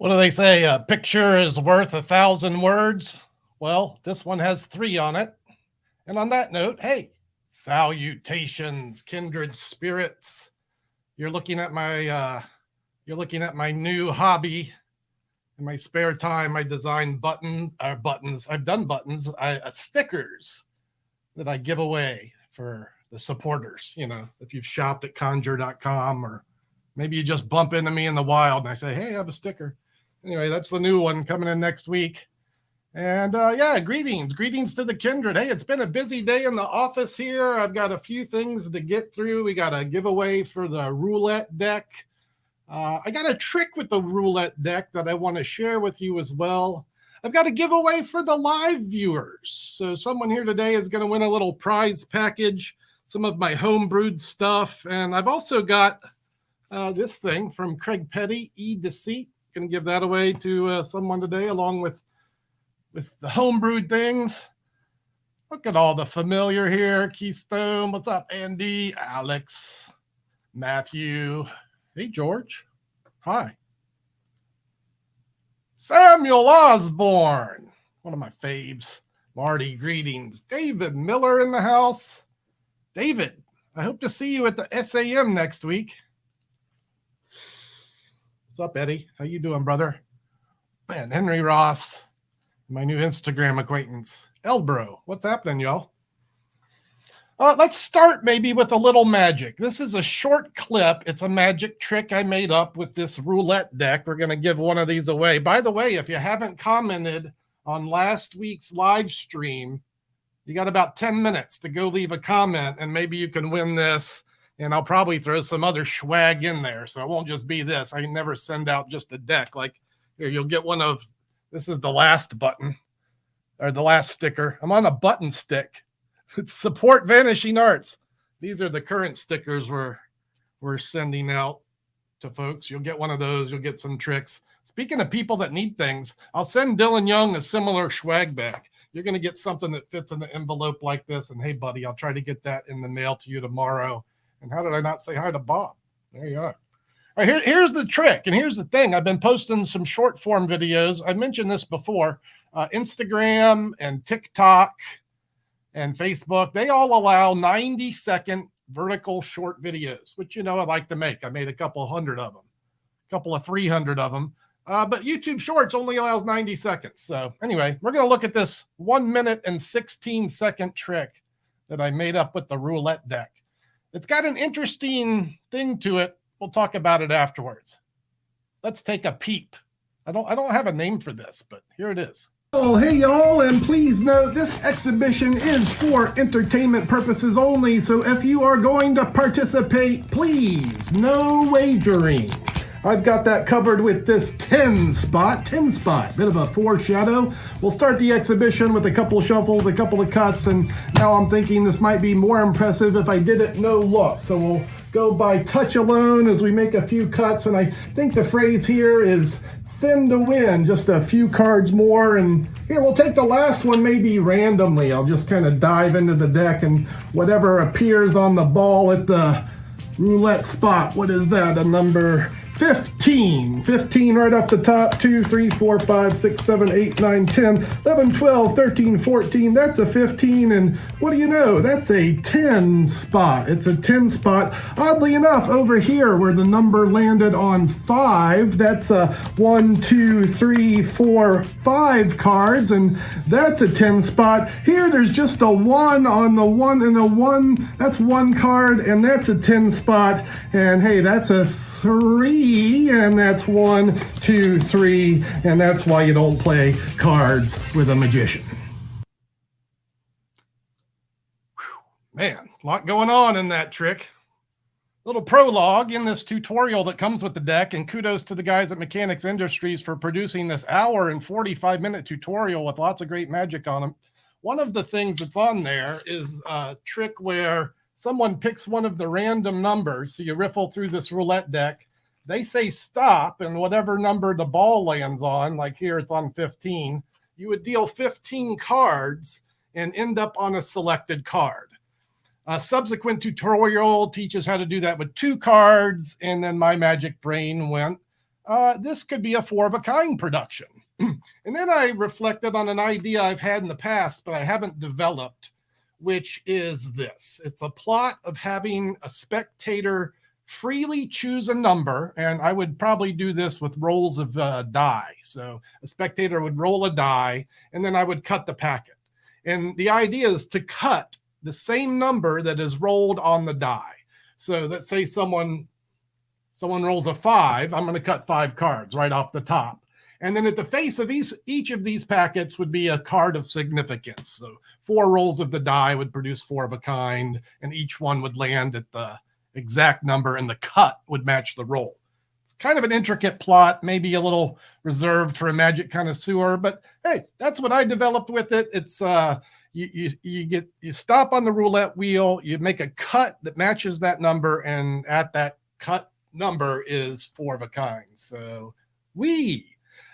What do they say? A picture is worth 1,000 words. Well, this one has 3 on it. And on that note, hey, salutations, kindred spirits. You're looking at my new hobby. In my spare time, I design buttons. I've done buttons, stickers that I give away for the supporters. You know, if you've shopped at conjure.com, or maybe you just bump into me in the wild and I say, hey, I have a sticker. Anyway, that's the new one coming in next week. And yeah, greetings to the kindred. Hey, it's been a busy day in the office here. I've got a few things to get through. We got a giveaway for the roulette deck. I got a trick with the roulette deck that I want to share with you as well. I've got a giveaway for the live viewers. So someone here today is going to win a little prize package, some of my homebrewed stuff. And I've also got this thing from Craig Petty, EDCeight. Going to give that away to someone today, along with the homebrewed things. Look at all the familiar here. Keystone, what's up? Andy, Alex, Matthew. Hey, George. Hi. Samuel Osborne, one of my faves. Marty, greetings. David Miller in the house. David, I hope to see you at the SAM next week. What's up, Eddie? How you doing, brother? Man, Henry Ross, my new Instagram acquaintance. Elbro, what's happening, y'all? Let's start maybe with a little magic. This is a short clip. It's a magic trick I made up with this roulette deck. We're going to give one of these away. By the way, if you haven't commented on last week's live stream, you got about 10 minutes to go leave a comment, and maybe you can win this. And I'll probably throw some other swag in there, so it won't just be this. I never send out just a deck. Like, here, you'll get one of, this is the last button, or the last sticker. I'm on a button stick. It's support Vanishing Arts. These are the current stickers we're sending out to folks. You'll get one of those. You'll get some tricks. Speaking of people that need things, I'll send Dylan Young a similar swag bag. You're going to get something that fits in an envelope like this. And hey, buddy, I'll try to get that in the mail to you tomorrow. And how did I not say hi to Bob? There you are. All right, here's the trick. And here's the thing. I've been posting some short form videos. I mentioned this before. Instagram and TikTok and Facebook, they all allow 90-second vertical short videos, which, you know, I like to make. I made a couple hundred of them, a couple of 300 of them. But YouTube Shorts only allows 90 seconds. So anyway, we're going to look at this 1 minute and 16-second trick that I made up with the roulette deck. It's got an interesting thing to it. We'll talk about it afterwards. Let's take a peep. I don't have a name for this, but here it is. Oh, hey y'all, and please note this exhibition is for entertainment purposes only, so if you are going to participate, please, no wagering. I've got that covered with this 10 spot, bit of a foreshadow. We'll start the exhibition with a couple of shuffles, a couple of cuts, and now I'm thinking this might be more impressive if I did it no look. So we'll go by touch alone as we make a few cuts, and I think the phrase here is thin to win, just a few cards more. And here, we'll take the last one maybe randomly. I'll just kind of dive into the deck, and whatever appears on the ball at the roulette spot. What is that? A number 15. 15 right off the top. 2, 3, 4, 5, 6, 7, 8, 9, 10, 11, 12, 13, 14. That's a 15. And what do you know? That's a 10 spot. It's a 10 spot. Oddly enough, over here where the number landed on 5, that's a 1, 2, 3, 4, 5 cards. And that's a 10 spot. Here, there's just a 1 on the 1 and a 1. That's 1 card, and that's a 10 spot. And hey, that's a 3, and that's 1, 2, 3, and that's why you don't play cards with a magician. Whew, man, a lot going on in that trick. Little prologue in this tutorial that comes with the deck, and kudos to the guys at Mechanics Industries for producing this hour and 45-minute tutorial with lots of great magic on them. One of the things that's on there is a trick where someone picks one of the random numbers. So you riffle through this roulette deck. They say stop, and whatever number the ball lands on, like here it's on 15, you would deal 15 cards and end up on a selected card. A subsequent tutorial teaches how to do that with 2 cards, and then my magic brain went, this could be a 4 of a kind production. And then I reflected on an idea I've had in the past, but I haven't developed, which is this. It's a plot of having a spectator freely choose a number, and I would probably do this with rolls of die. So a spectator would roll a die, and then I would cut the packet. And the idea is to cut the same number that is rolled on the die. So let's say someone rolls a 5, I'm going to cut 5 cards right off the top. And then at the face of each of these packets would be a card of significance. So 4 rolls of the die would produce 4 of a kind, and each one would land at the exact number, and the cut would match the roll. It's kind of an intricate plot, maybe a little reserved for a magic connoisseur, but hey, that's what I developed with it. It's you stop on the roulette wheel, you make a cut that matches that number, and at that cut number is 4 of a kind. So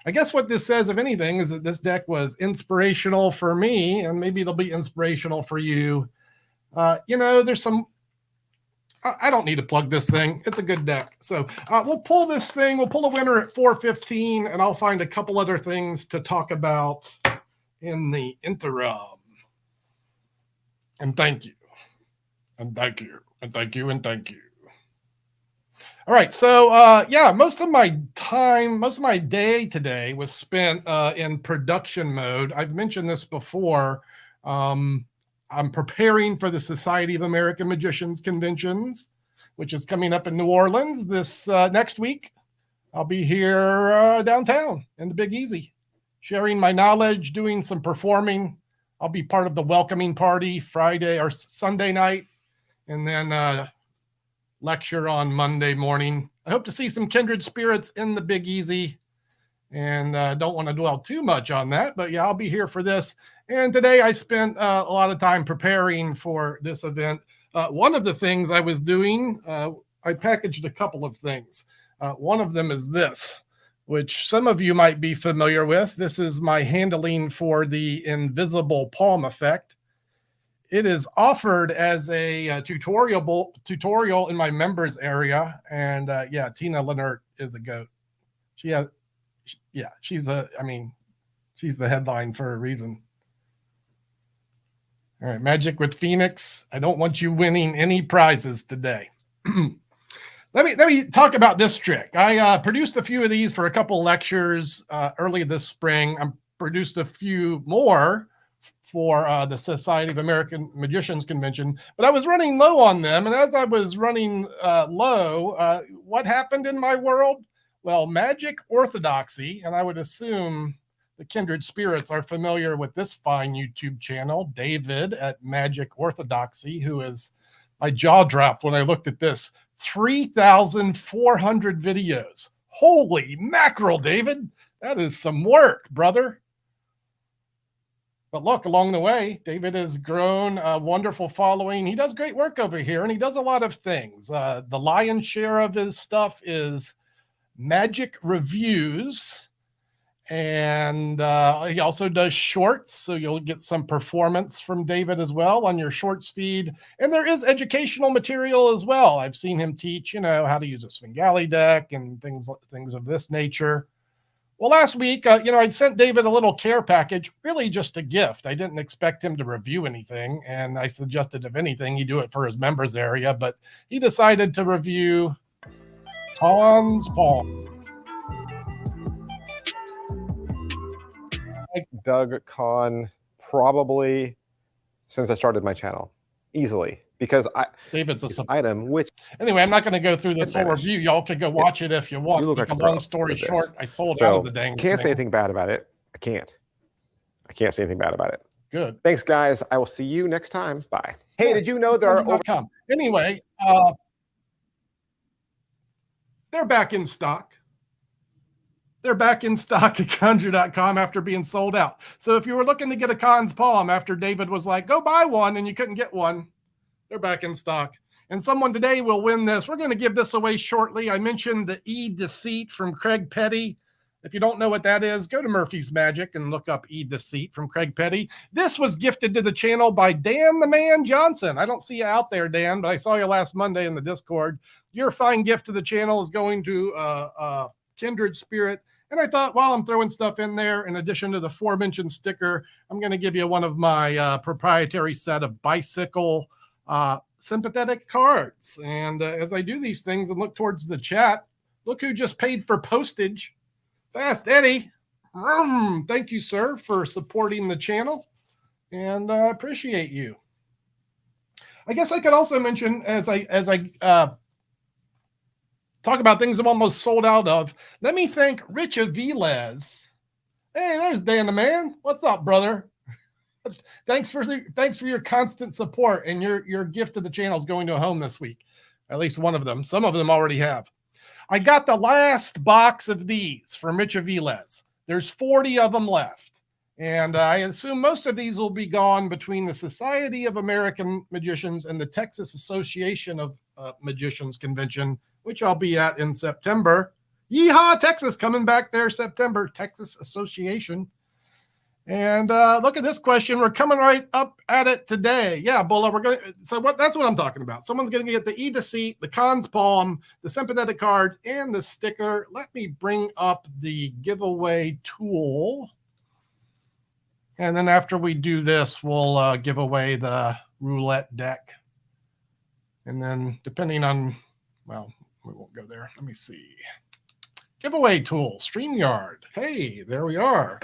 I guess what this says, if anything, is that this deck was inspirational for me, and maybe it'll be inspirational for you. There's some, I don't need to plug this thing. It's a good deck. So we'll pull this thing. We'll pull a winner at 4:15, and I'll find a couple other things to talk about in the interim. And thank you. And thank you. And thank you. And thank you. All right, so most of my day today was spent in production mode. I've mentioned this before. I'm preparing for the Society of American Magicians conventions, which is coming up in New Orleans this next week. I'll be here downtown in the Big Easy, sharing my knowledge, doing some performing. I'll be part of the welcoming party Friday or Sunday night, and then lecture on Monday morning. I hope to see some kindred spirits in the Big Easy, and don't want to dwell too much on that, but yeah, I'll be here for this. And today I spent a lot of time preparing for this event. One of the things I was doing, I packaged a couple of things. One of them is this, which some of you might be familiar with. This is my handling for the invisible palm effect. It is offered as a tutorial in my members area, and Tina Lennart is a goat. She's the headline for a reason. All right, Magic with Phoenix. I don't want you winning any prizes today. Let me talk about this trick. I produced a few of these for a couple lectures early this spring. I produced a few more for the Society of American Magicians convention, but I was running low on them. And as I was running low, what happened in my world? Well, Magic Orthodoxy, and I would assume the kindred spirits are familiar with this fine YouTube channel, David at Magic Orthodoxy, who is, my jaw dropped when I looked at this, 3,400 videos. Holy mackerel, David. That is some work, brother. But look, along the way, David has grown a wonderful following. He does great work over here, and he does a lot of things. The lion's share of his stuff is magic reviews, and he also does shorts, so you'll get some performance from David as well on your shorts feed. And there is educational material as well. I've seen him teach, how to use a Svengali deck and things of this nature. Well, last week, I'd sent David a little care package, really just a gift. I didn't expect him to review anything, and I suggested, if anything, he do it for his members area, but he decided to review Conn's palm. I dug Conn probably since I started my channel, easily, because David's this item, which anyway, I'm not going to go through this whole review. Y'all can go watch it if you want. You look like a long story short, I sold out of the dang. Can't say anything bad about it. I can't say anything bad about it. Good. Thanks, guys. I will see you next time. Bye. Hey, did you know there are Anyway, they're back in stock. They're back in stock at conjure.com after being sold out. So if you were looking to get a Conn's palm after David was like, go buy one, and you couldn't get one, they're back in stock. And someone today will win this. We're going to give this away shortly. I mentioned the EDCeight from Craig Petty. If you don't know what that is, go to Murphy's Magic and look up EDCeight from Craig Petty. This was gifted to the channel by Dan the Man Johnson. I don't see you out there, Dan, but I saw you last Monday in the Discord. Your fine gift to the channel is going to kindred spirit. And I thought, while I'm throwing stuff in there, in addition to the aforementioned sticker, I'm going to give you one of my proprietary set of bicycle sympathetic cards. And as I do these things and look towards the chat, look who just paid for postage. Fast Eddie. Thank you, sir, for supporting the channel. And I appreciate you. I guess I could also mention, as I talk about things I'm almost sold out of, let me thank Rich Aviles. Hey, there's Dan the man. What's up, brother? Thanks for your constant support, and your gift to the channel is going to a home this week. At least one of them. Some of them already have. I got the last box of these from Rich Aviles. There's 40 of them left. And I assume most of these will be gone between the Society of American Magicians and the Texas Association of Magicians Convention, which I'll be at in September. Yeehaw, Texas, coming back there September, Texas Association. And look at this question. We're coming right up at it today. Yeah, Bulla, that's what I'm talking about. Someone's going to get the EDCeipt, the Conn's Palm, the sympathetic cards, and the sticker. Let me bring up the giveaway tool. And then after we do this, we'll give away the roulette deck. And then depending on, well, we won't go there. Let me see. Giveaway tool, StreamYard. Hey, there we are.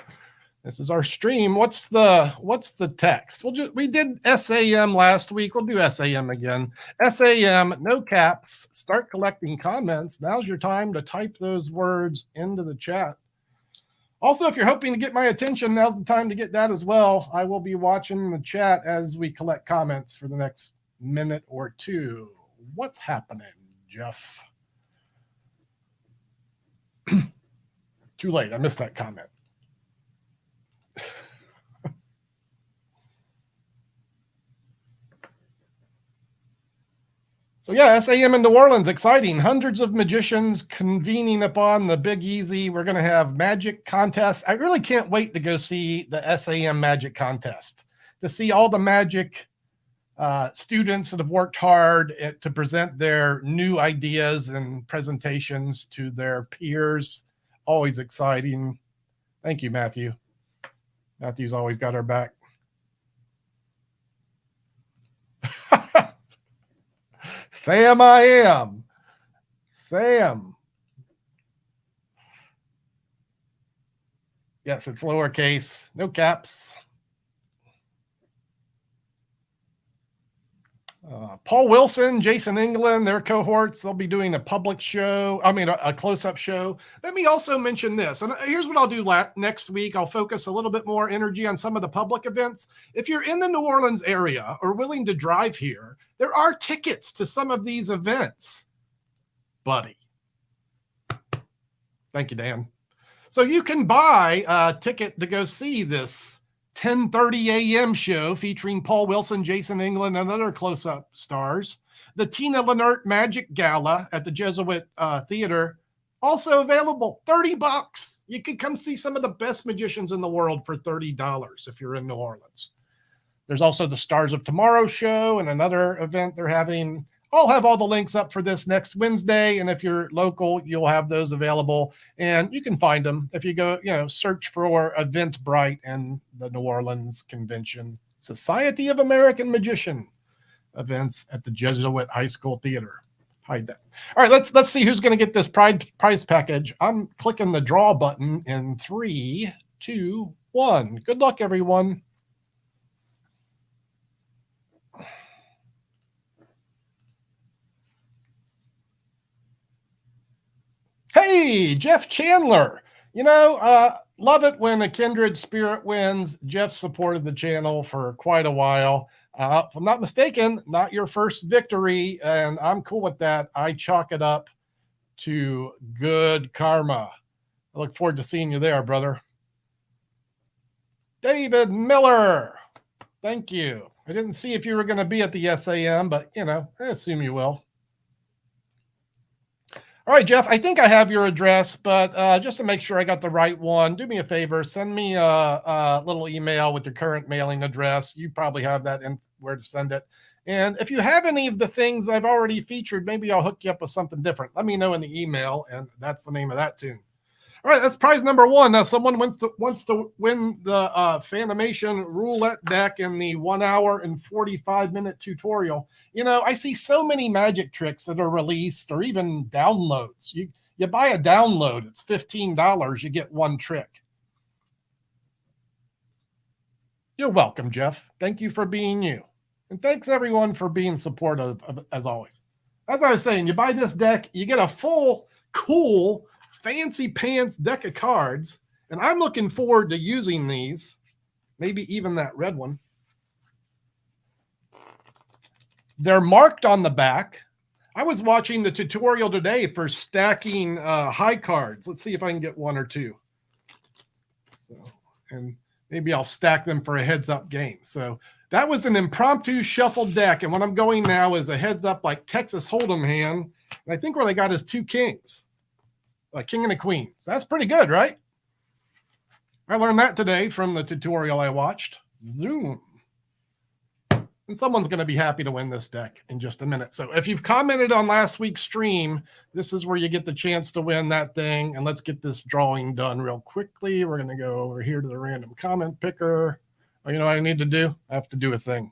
This is our stream. What's the text? We did SAM last week. We'll do SAM again. SAM, no caps. Start collecting comments. Now's your time to type those words into the chat. Also, if you're hoping to get my attention, now's the time to get that as well. I will be watching the chat as we collect comments for the next minute or two. What's happening, Jeff? Too late. I missed that comment. So yeah, SAM in New Orleans, exciting. Hundreds of magicians convening upon the Big Easy. We're going to have magic contests. I really can't wait to go see the SAM magic contest, to see all the magic students that have worked hard to present their new ideas and presentations to their peers. Always exciting. Thank you, Matthew. Matthew's always got our back. Sam, I am. Sam. Yes, it's lowercase, no caps. Paul Wilson, Jason England, their cohorts, they'll be doing a public show. I mean, a close-up show. Let me also mention this. And here's what I'll do next week. I'll focus a little bit more energy on some of the public events. If you're in the New Orleans area or willing to drive here, there are tickets to some of these events, buddy. Thank you, Dan. So you can buy a ticket to go see this 10:30 a.m. show featuring Paul Wilson, Jason England, and other close-up stars. The Tina Lennert Magic Gala at the Jesuit Theater, also available, $30. You can come see some of the best magicians in the world for $30 if you're in New Orleans. There's also the Stars of Tomorrow show and another event they're having. I'll have all the links up for this next Wednesday, and if you're local, you'll have those available, and you can find them if you go, search for Eventbrite and the New Orleans Convention, Society of American Magician events at the Jesuit High School Theater. Hide that. All right, let's see who's going to get this prize package. I'm clicking the draw button in 3, 2, 1. Good luck, everyone. Hey, Jeff Chandler. Love it when a kindred spirit wins. Jeff supported the channel for quite a while. If I'm not mistaken, not your first victory, and I'm cool with that. I chalk it up to good karma. I look forward to seeing you there, brother. David Miller. Thank you. I didn't see if you were going to be at the SAM, but, I assume you will. All right, Jeff, I think I have your address, but just to make sure I got the right one, do me a favor, send me a little email with your current mailing address. You probably have that and where to send it. And if you have any of the things I've already featured, maybe I'll hook you up with something different. Let me know in the email, and that's the name of that tune. All right, that's prize number one. Now, someone wants to win the Fanimation Roulette deck in the 1 hour and 45-minute tutorial. You know, I see so many magic tricks that are released or even downloads. You buy a download, it's $15. You get one trick. You're welcome, Jeff. Thank you for being you. And thanks, everyone, for being supportive, as always. As I was saying, you buy this deck, you get a full, cool, fancy pants deck of cards. And I'm looking forward to using these. Maybe even that red one. They're marked on the back. I was watching the tutorial today for stacking high cards. Let's see if I can get one or two. So, and maybe I'll stack them for a heads-up game. So that was an impromptu shuffled deck. And what I'm going now is a heads-up like Texas Hold'em hand. And I think what I got is two kings. A king and a queen. So that's pretty good, right? I learned that today from the tutorial I watched. Zoom. And someone's going to be happy to win this deck in just a minute. So if you've commented on last week's stream, this is where you get the chance to win that thing. And let's get this drawing done real quickly. We're going to go over here to the random comment picker. Oh, you know what I need to do? I have to do a thing.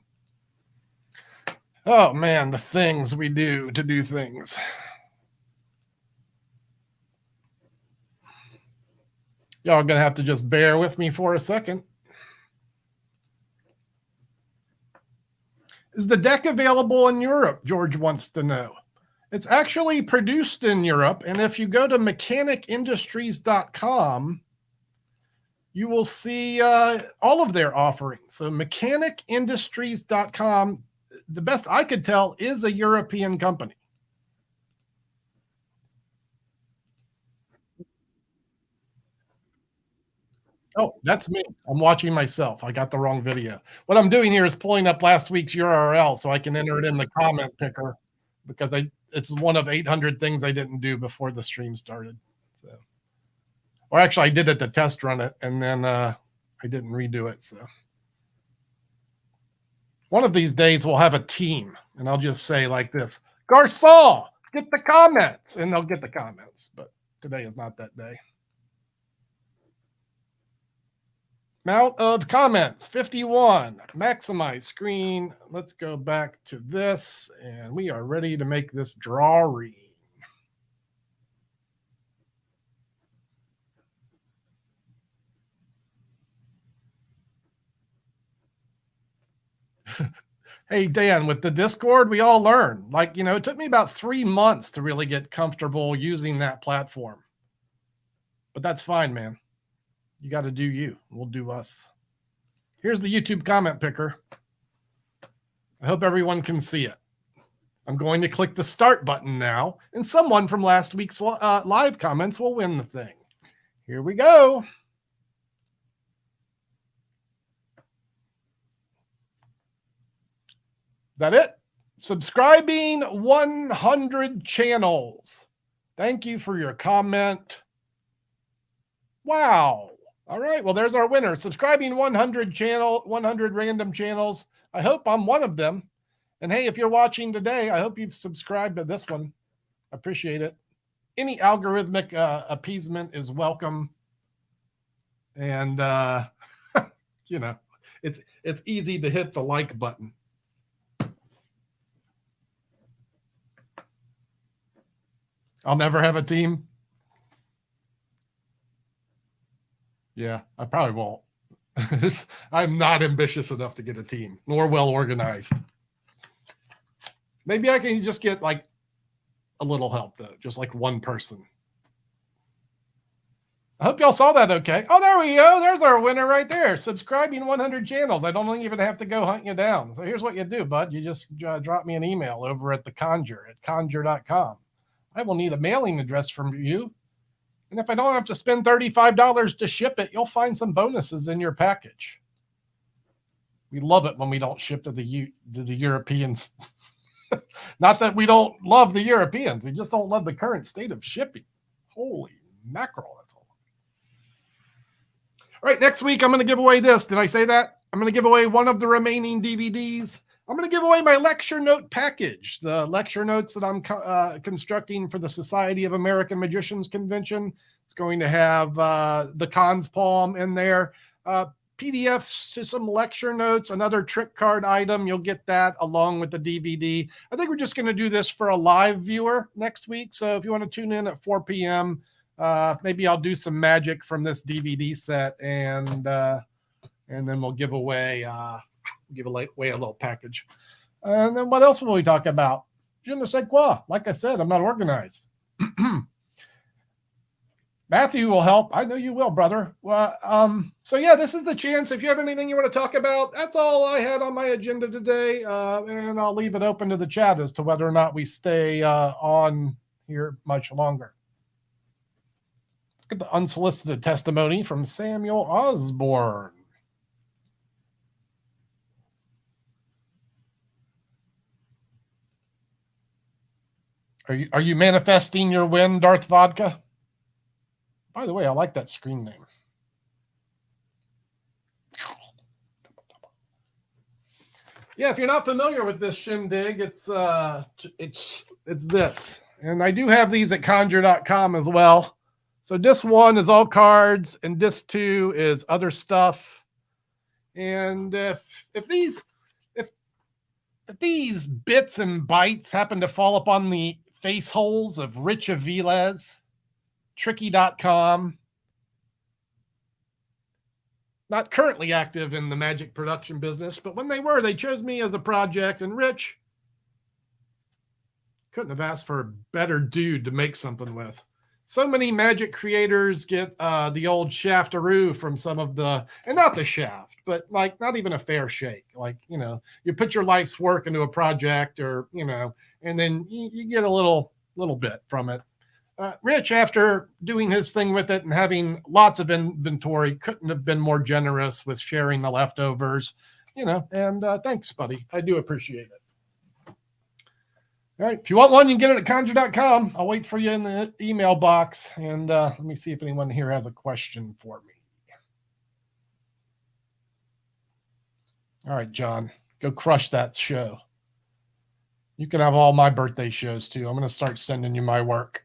Oh, man, the things we do to do things. Y'all are going to have to just bear with me for a second. Is the deck available in Europe? George wants to know. It's actually produced in Europe. And if you go to mechanicindustries.com, you will see all of their offerings. So mechanicindustries.com, the best I could tell, is a European company. Oh, that's me. I'm watching myself. I got the wrong video. What I'm doing here is pulling up last week's URL so I can enter it in the comment picker because it's one of 800 things I didn't do before the stream started. So, or actually, I did it to test run it, and then I didn't redo it. So, one of these days we'll have a team, and I'll just say like this: Garcon, get the comments, and they'll get the comments. But today is not that day. Amount of comments, 51. Maximize screen. Let's go back to this, and we are ready to make this drawing. Hey, Dan, with the Discord, we all learn. Like, you know, it took me about 3 months to really get comfortable using that platform. But that's fine, man. You got to do you. We'll do us. Here's the YouTube comment picker. I hope everyone can see it. I'm going to click the start button now, and someone from last week's live comments will win the thing. Here we go. Is that it? Subscribing 100 channels. Thank you for your comment. Wow. All right. Well, there's our winner. Subscribing 100 random channels. I hope I'm one of them. And hey, if you're watching today, I hope you've subscribed to this one. I appreciate it. Any algorithmic appeasement is welcome. And you know, it's easy to hit the like button. I'll never have a team. Yeah, I probably won't. I'm not ambitious enough to get a team, nor well organized. Maybe I can just get like a little help though, just like one person. I hope y'all saw that okay. Oh, there we go. There's our winner right there. Subscribing 100 channels. I don't even have to go hunt you down. So here's what you do, bud. You just drop me an email over at the Conjure at conjure.com. I will need a mailing address from you. And if I don't have to spend $35 to ship it, you'll find some bonuses in your package. We love it when we don't ship to the Europeans. Not that we don't love the Europeans. We just don't love the current state of shipping. Holy mackerel. That's all. All right, next week I'm going to give away this. Did I say that? I'm going to give away one of the remaining DVDs I'm going to give away my lecture note package, the lecture notes that I'm constructing for the Society of American Magicians Convention. It's going to have the Conn's palm in there, PDFs to some lecture notes, another trick card item. You'll get that along with the DVD. I think we're just going to do this for a live viewer next week. So if you want to tune in at 4 p.m., maybe I'll do some magic from this DVD set, and then we'll give away a little package. And then what else will we talk about? Je ne sais quoi. Like I said, I'm not organized. Matthew will help. I know you will, brother. Well, so yeah, this is the chance. If you have anything you want to talk about, that's all I had on my agenda today. And I'll leave it open to the chat as to whether or not we stay on here much longer. Look at the unsolicited testimony from Samuel Osborne. Are you manifesting your win, Darth Vodka? By the way, I like that screen name. Yeah, if you're not familiar with this shindig, it's this. And I do have these at conjure.com as well. So disc 1 is all cards, and disc 2 is other stuff. And if these bits and bytes happen to fall upon the face holes of Rich Aviles, Tricky.com, not currently active in the magic production business, but when they were, they chose me as a project, and Rich couldn't have asked for a better dude to make something with. So many magic creators get the old shaftaroo from some of the, and not the shaft, but like not even a fair shake. Like, you know, you put your life's work into a project, or, you know, and then you get a little bit from it. Rich, after doing his thing with it and having lots of inventory, couldn't have been more generous with sharing the leftovers, you know, and thanks, buddy. I do appreciate it. All right. If you want one, you can get it at conjure.com. I'll wait for you in the email box. And let me see if anyone here has a question for me. All right, John, go crush that show. You can have all my birthday shows too. I'm going to start sending you my work.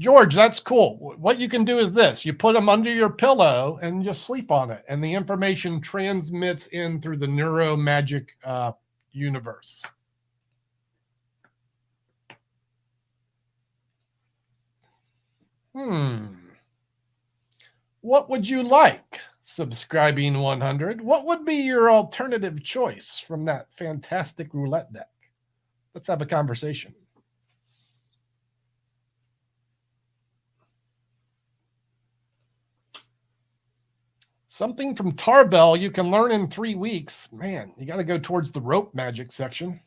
George, that's cool. What you can do is this. You put them under your pillow and just sleep on it. And the information transmits in through the neuro magic universe. What would you like? Subscribing 100. What would be your alternative choice from that fantastic roulette deck? Let's have a conversation. Something from Tarbell you can learn in 3 weeks. Man, you got to go towards the rope magic sections.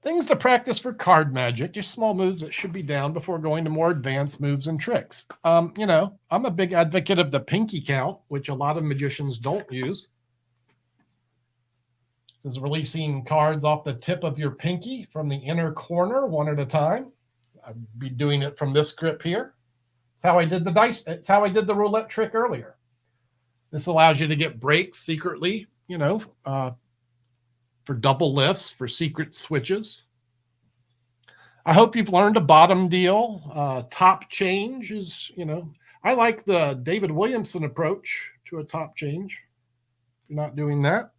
Things to practice for card magic. Just small moves that should be down before going to more advanced moves and tricks. You know, I'm a big advocate of the pinky count, which a lot of magicians don't use. This is releasing cards off the tip of your pinky from the inner corner, one at a time. I'd be doing it from this grip here. It's how I did the dice. It's how I did the roulette trick earlier. This allows you to get breaks secretly, you know, for double lifts, for secret switches. I hope you've learned a bottom deal. Top change is, you know, I like the David Williamson approach to a top change. If you're not doing that,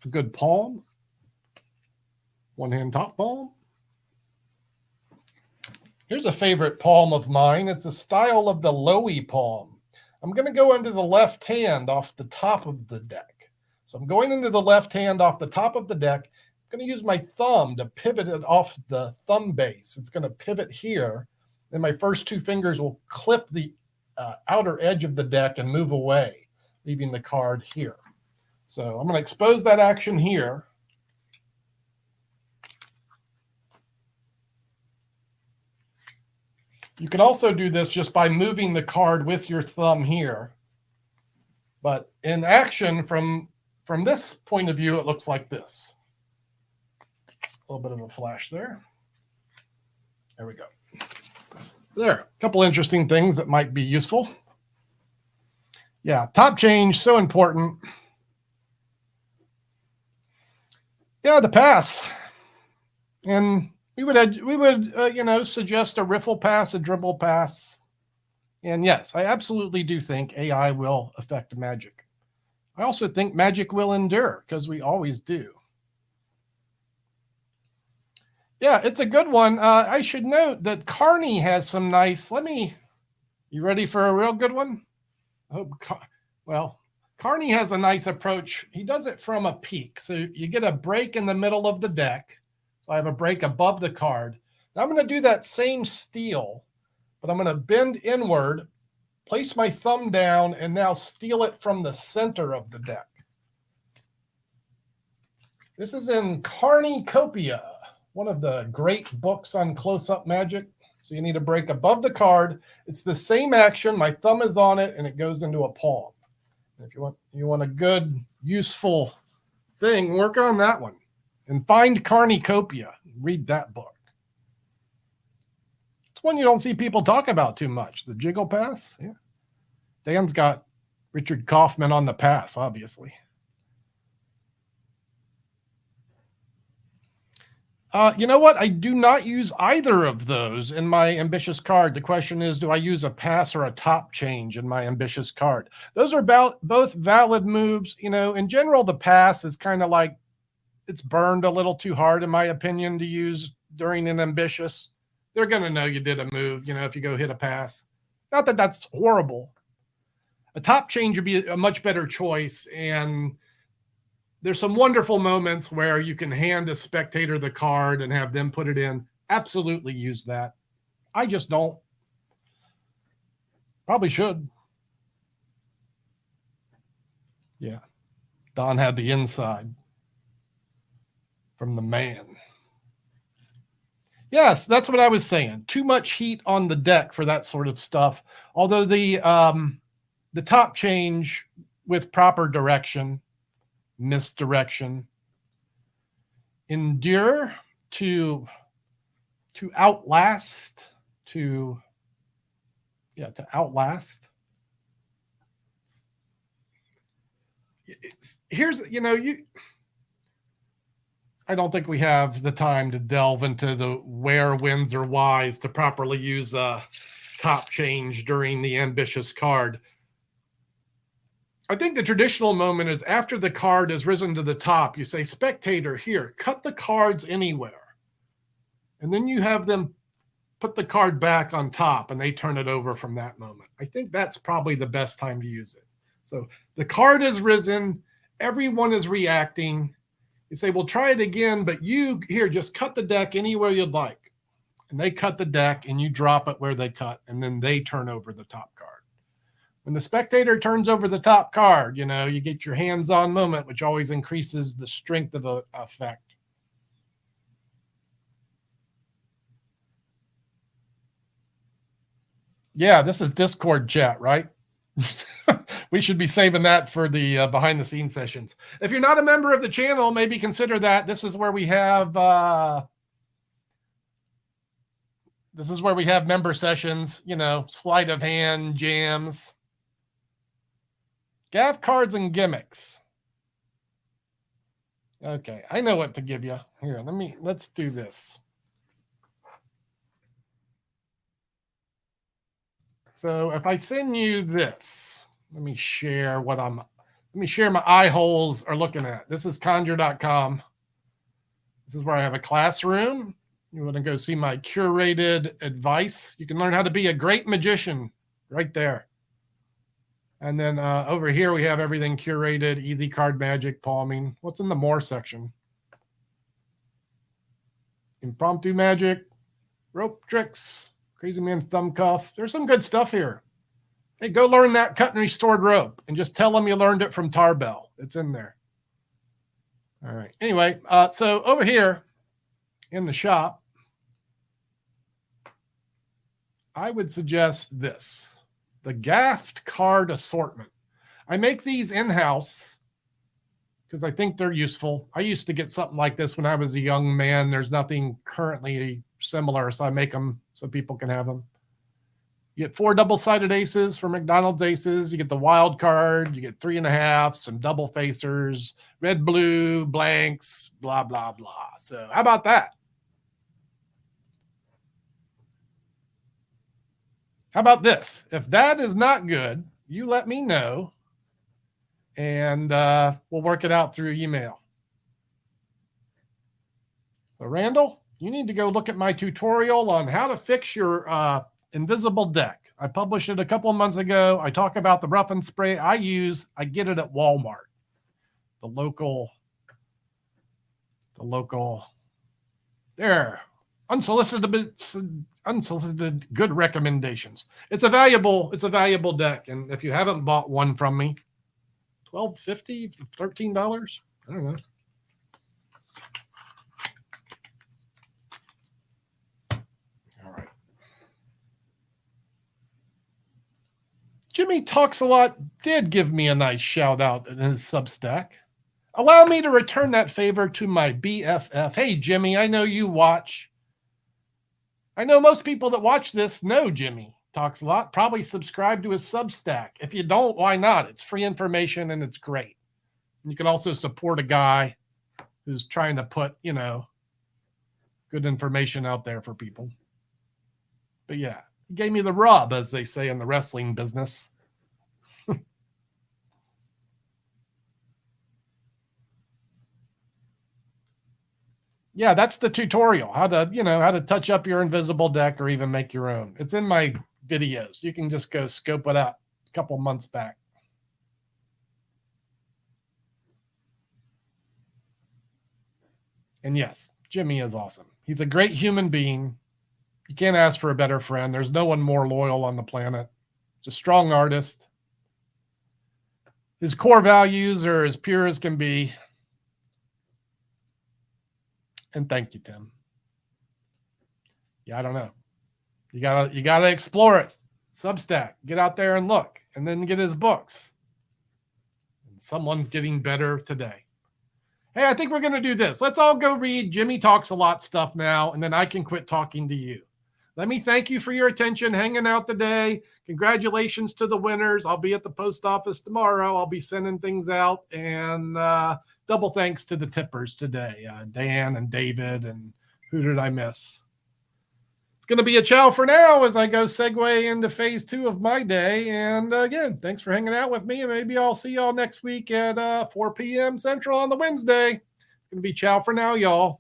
a good palm, one hand top palm. Here's a favorite palm of mine. It's a style of the Lowy palm. I'm going to go into the left hand off the top of the deck. So I'm going into the left hand off the top of the deck. I'm going to use my thumb to pivot it off the thumb base. It's going to pivot here. Then my first 2 fingers will clip the outer edge of the deck and move away, leaving the card here. So I'm going to expose that action here. You can also do this just by moving the card with your thumb here. But in action, from this point of view, it looks like this. A little bit of a flash there. There we go. There, a couple interesting things that might be useful. Yeah, top change, so important. Yeah, the pass. And we would suggest a riffle pass, a dribble pass. And yes, I absolutely do think AI will affect Magic. I also think Magic will endure, because we always do. Yeah, it's a good one. I should note that Carney has some nice, you ready for a real good one? I hope, Carney has a nice approach. He does it from a peak. So you get a break in the middle of the deck. So I have a break above the card. Now I'm going to do that same steal, but I'm going to bend inward, place my thumb down, and now steal it from the center of the deck. This is in Cornucopia, one of the great books on close-up Magic. So you need to break above the card. It's the same action. My thumb is on it, and it goes into a palm. If you want a good, useful thing, work on that one. And find Cornucopia. Read that book. It's one you don't see people talk about too much. The Jiggle Pass. Yeah. Dan's got Richard Kaufman on the pass, obviously. You know what? I do not use either of those in my ambitious card. The question is, do I use a pass or a top change in my ambitious card? Those are both valid moves. In general, the pass is kind of like it's burned a little too hard, in my opinion, to use during an ambitious. They're going to know you did a move, if you go hit a pass. Not that that's horrible. A top change would be a much better choice, and there's some wonderful moments where you can hand a spectator the card and have them put it in. Absolutely use that. I just don't. Probably should. Yeah. Don had the inside from the man. Yes, that's what I was saying. Too much heat on the deck for that sort of stuff. Although the top change with proper direction, misdirection, endure, to outlast, to outlast. I don't think we have the time to delve into the where, whens, or whys to properly use a top change during the ambitious card. I think the traditional moment is after the card has risen to the top, you say, spectator, here, cut the cards anywhere. And then you have them put the card back on top and they turn it over from that moment. I think that's probably the best time to use it. So the card has risen, everyone is reacting. You say, well, try it again, but just cut the deck anywhere you'd like. And they cut the deck and you drop it where they cut, and then they turn over the top card. When the spectator turns over the top card, you get your hands-on moment, which always increases the strength of an effect. Yeah, this is Discord chat, right? We should be saving that for the behind-the-scenes sessions. If you're not a member of the channel, maybe consider that. This is where we have member sessions, sleight of hand, jams. Gaff cards and gimmicks. Okay, I know what to give you. Here, let's do this. So if I send you this, let me share my eye holes are looking at. This is conjure.com. This is where I have a classroom. You want to go see my curated advice. You can learn how to be a great magician right there. And then over here, we have everything curated, easy card magic, palming. What's in the more section? Impromptu magic, rope tricks, crazy man's thumb cuff. There's some good stuff here. Hey, go learn that cut and restored rope and just tell them you learned it from Tarbell. It's in there. All right. Anyway, so over here in the shop, I would suggest this. The Gaffed card assortment. I make these in-house because I think they're useful. I used to get something like this when I was a young man. There's nothing currently similar, so I make them so people can have them. You get 4 double-sided aces for McDonald's aces. You get the wild card. You get 3.5, some double facers, red, blue, blanks, blah, blah, blah. So how about that? How about this? If that is not good, you let me know, and we'll work it out through email. So Randall, you need to go look at my tutorial on how to fix your invisible deck. I published it a couple of months ago. I talk about the rough and spray I use. I get it at Walmart, the local, there, unsolicited good recommendations. It's a valuable deck, and if you haven't bought one from me, $12.50, $13, I don't know. Jimmy Talks a Lot did give me a nice shout out in his Substack. Allow me to return that favor to my BFF. Hey, Jimmy, I know you watch. I know most people that watch this know Jimmy Talks a Lot. Probably subscribe to his Substack. If you don't, why not? It's free information and it's great. You can also support a guy who's trying to put, good information out there for people. But yeah. He gave me the rub, as they say in the wrestling business. Yeah, that's the tutorial. How to touch up your invisible deck or even make your own. It's in my videos. You can just go scope it out a couple months back. And yes, Jimmy is awesome. He's a great human being. You can't ask for a better friend. There's no one more loyal on the planet. He's a strong artist. His core values are as pure as can be. And thank you, Tim. Yeah, I don't know. You gotta explore it. Substack. Get out there and look, and then get his books. And someone's getting better today. Hey, I think we're gonna do this. Let's all go read Jimmy Talks a Lot stuff now, and then I can quit talking to you. Let me thank you for your attention, hanging out today. Congratulations to the winners. I'll be at the post office tomorrow. I'll be sending things out. And double thanks to the tippers today, Dan and David. And who did I miss? It's going to be a ciao for now as I go segue into phase 2 of my day. And again, thanks for hanging out with me. And maybe I'll see y'all next week at 4 p.m. Central on the Wednesday. It's going to be ciao for now, y'all.